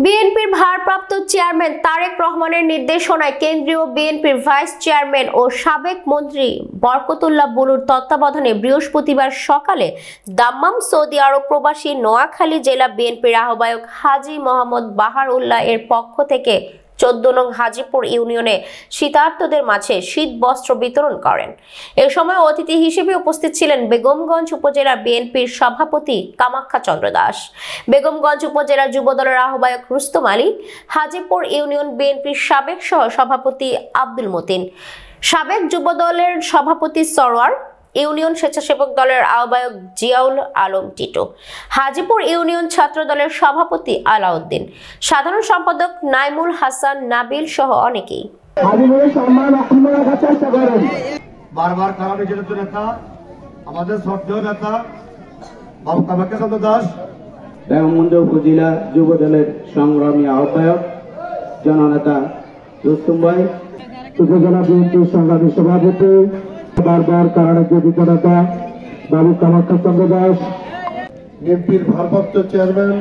বিএনপির ভারপ্রাপ্ত চেয়ারম্যান তারেক রহমানের নির্দেশনায় কেন্দ্রীয় বিএনপির ভাইস চেয়ারম্যান ও সাবেক মন্ত্রী বরকতুল্লাহ বুলুর তত্ত্বাবধানে বৃহস্পতিবার সকালে দাম্মাম সৌদি আরব প্রবাসী নোয়াখালী জেলা বিএনপির আহ্বায়ক হাজী মোহাম্মদ বাহার উল্লাহ এর পক্ষ থেকে 14 নং হাজীপুর ইউনিয়নে শীতার্তদের মাঝে শীত বস্ত্র বিতরণ করেন। এ সময় অতিথি হিসেবে উপস্থিত ছিলেন বেগমগঞ্জ উপজেলা বিএনপির সভাপতি কামাখ্যা চন্দ্র দাস, বেগমগঞ্জ উপজেলা যুবদলের আহ্বায়ক রুস্তম আলী, হাজীপুর ইউনিয়ন বিএনপির সাবেক সহ সভাপতি আব্দুল মতিন, সাবেক যুবদলের সভাপতি সরওয়ার, ইউনিয়ন স্বেচ্ছাসেবক দলের আহ্বায়ক জিয়াউল আলম টিটো, হাজীপুর ইউনিয়ন ছাত্র দলের সভাপতি আলাউদ্দিন, সাধারণ সম্পাদক নাইমুল হাসান নাবিল সহ অনেকেই। বারবার খারাপ নেতা আমাদের শ্রদ্ধেয় নেতা বাবু কামাখ্যা চন্দ্র দাস, বেগমগঞ্জ উপজেলা যুব দলের সংগ্রামী আহ্বায়ক জননেতা রুস্তম ভাই, উপজেলা বিএনপির সংগ্রামী সভাপতি বারবার কারাগারে বিতরণতা বাবু কামাখ্যা চন্দ্র দাস, বিএনপির ভারপ্রাপ্ত চেয়ারম্যান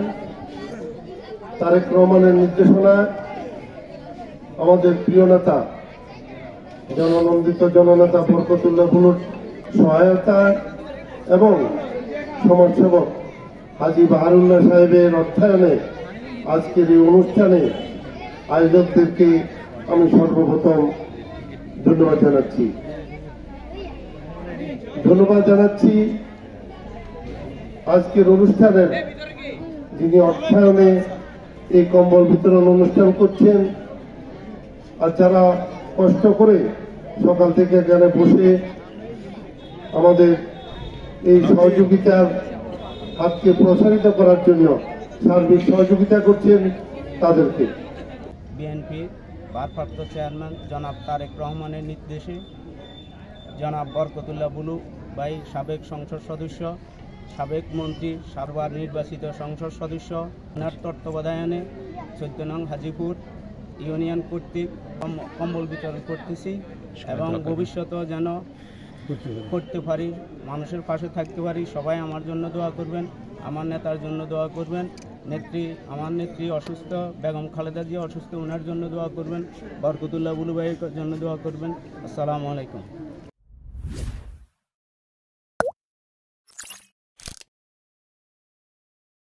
তারেক রহমানের নির্দেশনায় আমাদের প্রিয় নেতা জননন্দিত জননেতা বরকতুল্লাহ বুলুর সহায়তা এবং সমাজসেবক হাজী বাহারুল্লাহ সাহেবের অর্থায়নে আজকের এই অনুষ্ঠানে আয়োজকদেরকে আমি সর্বপ্রথম ধন্যবাদ জানাচ্ছি। আজকের অনুষ্ঠানের যিনি অর্থায়নে এই কম্বল বিতরণ অনুষ্ঠান করছেন আর যারা কষ্ট করে সকাল থেকে এখানে বসে আমাদের এই সহযোগিতার হাতকে প্রসারিত করার জন্য সার্বিক সহযোগিতা করছেন তাদেরকে। বিএনপি ভারপ্রাপ্ত চেয়ারম্যান জনাব তারেক রহমানের নির্দেশে জনাব বরকতুল্লাহ বুলু ভাই সাবেক সংসদ সদস্য, সাবেক মন্ত্রী, সারবার নির্বাচিত সংসদ সদস্য, ওনার তত্ত্বাবধানে 14 নং হাজীপুর ইউনিয়ন কর্তৃক কম্বল বিতরণ করতেছি এবং ভবিষ্যতেও যেন করতে পারি, মানুষের পাশে থাকতে পারি। সবাই আমার জন্য দোয়া করবেন, আমার নেতার জন্য দোয়া করবেন। আমার নেত্রী অসুস্থ, বেগম খালেদা জিয়া অসুস্থ, ওনার জন্য দোয়া করবেন। বরকতুল্লাহ বুলু ভাইয়ের জন্য দোয়া করবেন। আসসালামু আলাইকুম।